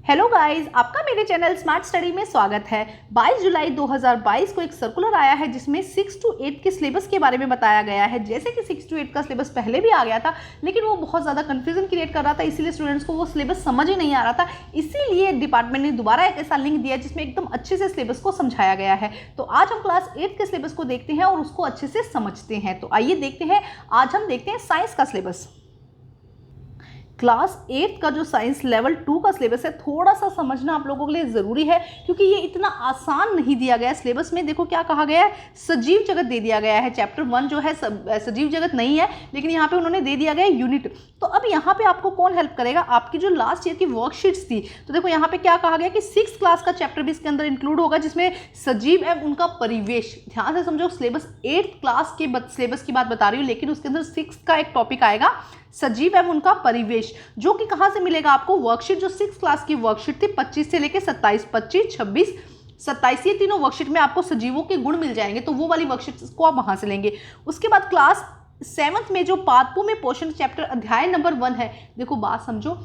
Hello guys, आपका मेरे channel smart study में स्वागत है। 22 जुलाई 2022 को एक सर्कुलर आया है जिसमें 6 to 8 के सिलेबस के बारे में बताया गया है। जैसे कि 6 to 8 का सिलेबस पहले भी आ गया था, लेकिन वो बहुत ज़्यादा कंफ्यूजन क्रिएट कर रहा था, इसीलिए स्टूडेंट्स को वो सिलेबस समझ ही नहीं आ रहा था। इसीलिए डिपार्टमेंट ने दोबारा एक ऐसा लिंक दिया जिसमें एकदम अच्छे से सिलेबस को समझाया गया है। तो आज हम क्लास 8 के सिलेबस को देखते हैं और उसको अच्छे से समझते हैं। तो आइए देखते हैं, आज हम देखते हैं साइंस का सिलेबस। क्लास 8 का जो साइंस लेवल 2 का सिलेबस है, थोड़ा सा समझना आप लोगों के लिए ज़रूरी है क्योंकि ये इतना आसान नहीं दिया गया है। सिलेबस में देखो क्या कहा गया है, सजीव जगत दे दिया गया है। चैप्टर 1 जो है सजीव जगत नहीं है, लेकिन यहाँ पे उन्होंने दे दिया गया है यूनिट। तो अब यहाँ पे आपको कौन हेल्प करेगा, आपकी जो लास्ट ईयर की वर्कशीट्स थी। तो देखो यहाँ पे क्या कहा गया कि 6th क्लास का चैप्टर भी इसके अंदर इंक्लूड होगा जिसमें सजीव एवं उनका परिवेश। ध्यान से समझो, सिलेबस 8th क्लास के सिलेबस की बात बता रही हूँ, लेकिन उसके अंदर 6th का एक टॉपिक आएगा सजीव एवं उनका परिवेश, जो कि कहां से मिलेगा आपको, वर्कशीट जो 6th क्लास की वर्कशीट थी 25 से लेकर 27, 25, 26, 27 ये तीनों वर्कशीट में आपको सजीवों के गुण मिल जाएंगे। तो वो वाली वर्कशीट को आप वहां से लेंगे। उसके बाद क्लास 7th में जो पादपों में पोषण चैप्टर अध्याय नंबर 1 है, देखो बात समझो,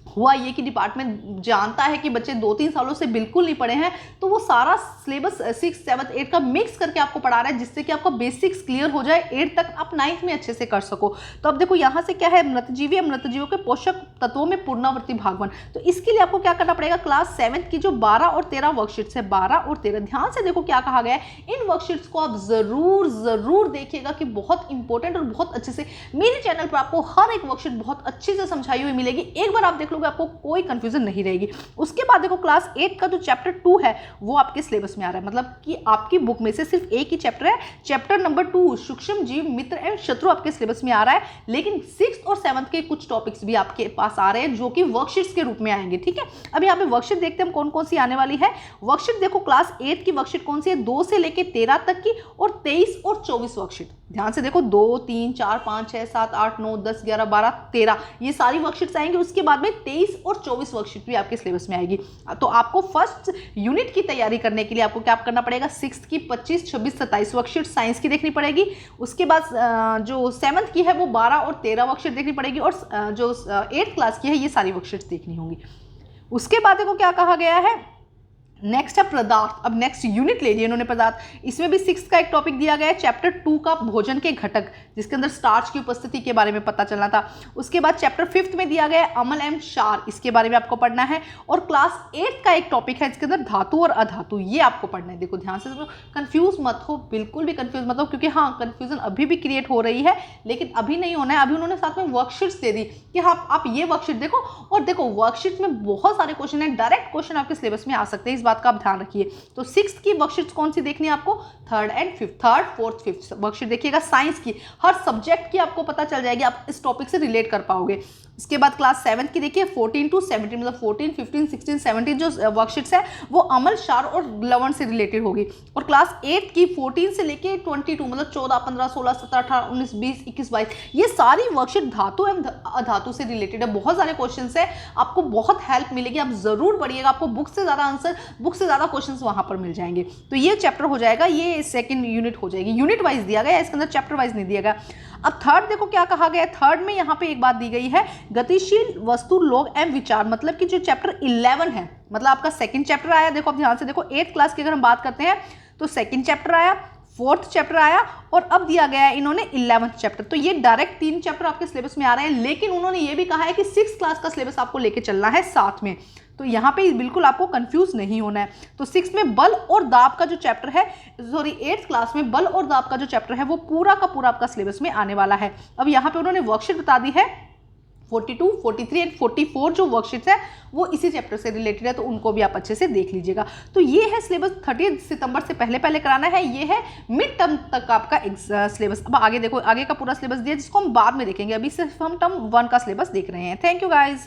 हुआ ये कि डिपार्टमेंट जानता है कि बच्चे 2-3 सालों से बिल्कुल नहीं पढ़े हैं, तो वो सारा सिलेबस 6, 7, 8 का मिक्स करके आपको पढ़ा रहा है जिससे कि आपका बेसिक्स क्लियर हो जाए, 8 तक आप 9th में अच्छे से कर सको। तो अब देखो यहाँ से क्या है, मृतजीवी या मृतजीवों के पोषक तत्वों में पुनरावृत्ति भाग 1। तो इसके लिए आपको क्या करना पड़ेगा, क्लास 7 की जो 12 और 13 वर्कशीट्स है, 12 और 13, ध्यान से देखो क्या कहा गया है। इन वर्कशीट्स को आप जरूर देखिएगा कि बहुत इंपॉर्टेंट और बहुत अच्छे से मेरे चैनल पर आपको हर एक वर्कशीट बहुत अच्छे से समझाई हुई मिलेगी। एक बार आप देख लोगे आपको कोई कंफ्यूजन नहीं रहेगी। उसके बाद देखो क्लास 8 का जो चैप्टर 2 है वो आपके सिलेबस में आ रहा है, मतलब कि आपकी बुक में से सिर्फ एक ही चैप्टर है, चैप्टर नंबर 2 सूक्ष्म जीव मित्र एवं शत्रु आपके सिलेबस में आ रहा है। लेकिन 6th और 7th के कुछ टॉपिक्स भी आपके पास आ रहे हैं जो कि वर्कशीट्स के रूप में आएंगे। ठीक है, अब यहाँ पे वर्कशीट देखते हैं हम कौन कौन सी आने वाली है। वर्कशीट देखो क्लास 8 की वर्कशीट कौन सी है, 2 से लेकर 13 तक की और 23 और 24 वर्कशीट। ध्यान से देखो 2, 3, 4, 5, 6, 7, 8, 9, 10, 11, 12, 13 ये सारी वर्कशीट्स आएंगे। उसके बाद में 23 और 24 वर्कशीट भी आपके सिलेबस में आएगी। तो आपको फर्स्ट यूनिट की तैयारी करने के लिए आपको क्या करना पड़ेगा, 6th की 25, 26, 27 वर्कशीट साइंस की देखनी पड़ेगी। उसके बाद जो 7th की है वो 12 और 13 वर्कशीट देखनी पड़ेगी, और जो 8th क्लास की है ये सारी वर्कशीट्स देखनी होंगी। उसके बाद देखो क्या कहा गया है, नेक्स्ट है पदार्थ। अब नेक्स्ट यूनिट ले लिया इन्होंने पदार्थ, इसमें भी 6th का एक टॉपिक दिया गया है, चैप्टर 2 का भोजन के घटक, जिसके अंदर स्टार्च की उपस्थिति के बारे में पता चलना था। उसके बाद चैप्टर 5th में दिया गया है अम्ल एवं क्षार, इसके बारे में आपको पढ़ना है। और क्लास 8 का एक टॉपिक है इसके अंदर धातु और अधातु, ये आपको पढ़ना है। देखो ध्यान से, कंफ्यूज मत हो, बिल्कुल भी कंफ्यूज मत हो, क्योंकि हाँ कंफ्यूजन अभी भी क्रिएट हो रही है, लेकिन अभी नहीं होना है। अभी उन्होंने साथ में वर्कशीट्स दे दी कि हाँ आप ये वर्कशीट देखो, और देखो वर्कशीट में बहुत सारे क्वेश्चन है, डायरेक्ट क्वेश्चन आपके सिलेबस में आ सकते हैं, इस बात का आप ध्यान रखिए। तो 6th की वर्कशीट्स कौन सी देखनी है आपको, 3rd and 5th, 3rd, 4th, 5th worksheet देखिएगा। साइंस की हर सब्जेक्ट की आपको पता चल जाएगी, आप इस टॉपिक से रिलेट कर पाओगे। इसके बाद क्लास 7 की देखिए 14 to 17, मतलब 14, 15, 16, 17 जो वर्कशीट्स है वो अम्ल, क्षार और लवण से रिलेटेड होगी। और क्लास 8 की 14 से लेके 22, मतलब 14, 15, 16, 17, 18, 19, 20, 21, 22 ये सारी वर्कशीट धातु एवं अधातु से रिलेटेड है। बहुत सारे क्वेश्चन है, आपको बहुत हेल्प मिलेगी, आप जरूर पढ़िएगा, आपको बुक से ज्यादा आंसर, बुक से ज्यादा क्वेश्चंस वहां पर मिल जाएंगे। तो ये चैप्टर हो जाएगा, ये सेकंड यूनिट हो जाएगी। यूनिट वाइज दिया गया है, इसके अंदर चैप्टर वाइज नहीं दिया गया। अब 3rd देखो क्या कहा गया है, 3rd में यहाँ पे एक बात दी गई है, गतिशील वस्तु, लोग एवं विचार, मतलब कि जो चैप्टर 11 है, मतलब आपका सेकंड चैप्टर आया। देखो अब ध्यान से देखो, 8th क्लास की अगर हम बात करते हैं तो सेकंड चैप्टर आया, 4th चैप्टर आया, और अब दिया गया है इन्होंने 11th चैप्टर। तो ये डायरेक्ट 3 चैप्टर आपके सिलेबस में आ रहे हैं, लेकिन उन्होंने ये भी कहा है कि 6th क्लास का सिलेबस आपको लेके चलना है साथ में। तो यहाँ पे बिल्कुल आपको कंफ्यूज नहीं होना है। तो 6th में बल और दाब का जो चैप्टर है, सॉरी 8th क्लास में बल और दाब का जो चैप्टर है वो पूरा का पूरा आपका सिलेबस में आने वाला है। अब यहाँ पे उन्होंने वर्कशीट बता दी है 42, 43 एंड 44 जो वर्कशीट्स है वो इसी चैप्टर से रिलेटेड है, तो उनको भी आप अच्छे से देख लीजिएगा। तो ये है सिलेबस, 30 सितंबर से पहले टर्म है, ये है मिड टर्म तक आपका सिलेबस। अब आगे देखो, आगे का पूरा सिलेबस दिया जिसको हम बाद में देखेंगे, अभी सिर्फ हम टर्म 1 का सिलेबस देख रहे हैं। Thank you guys.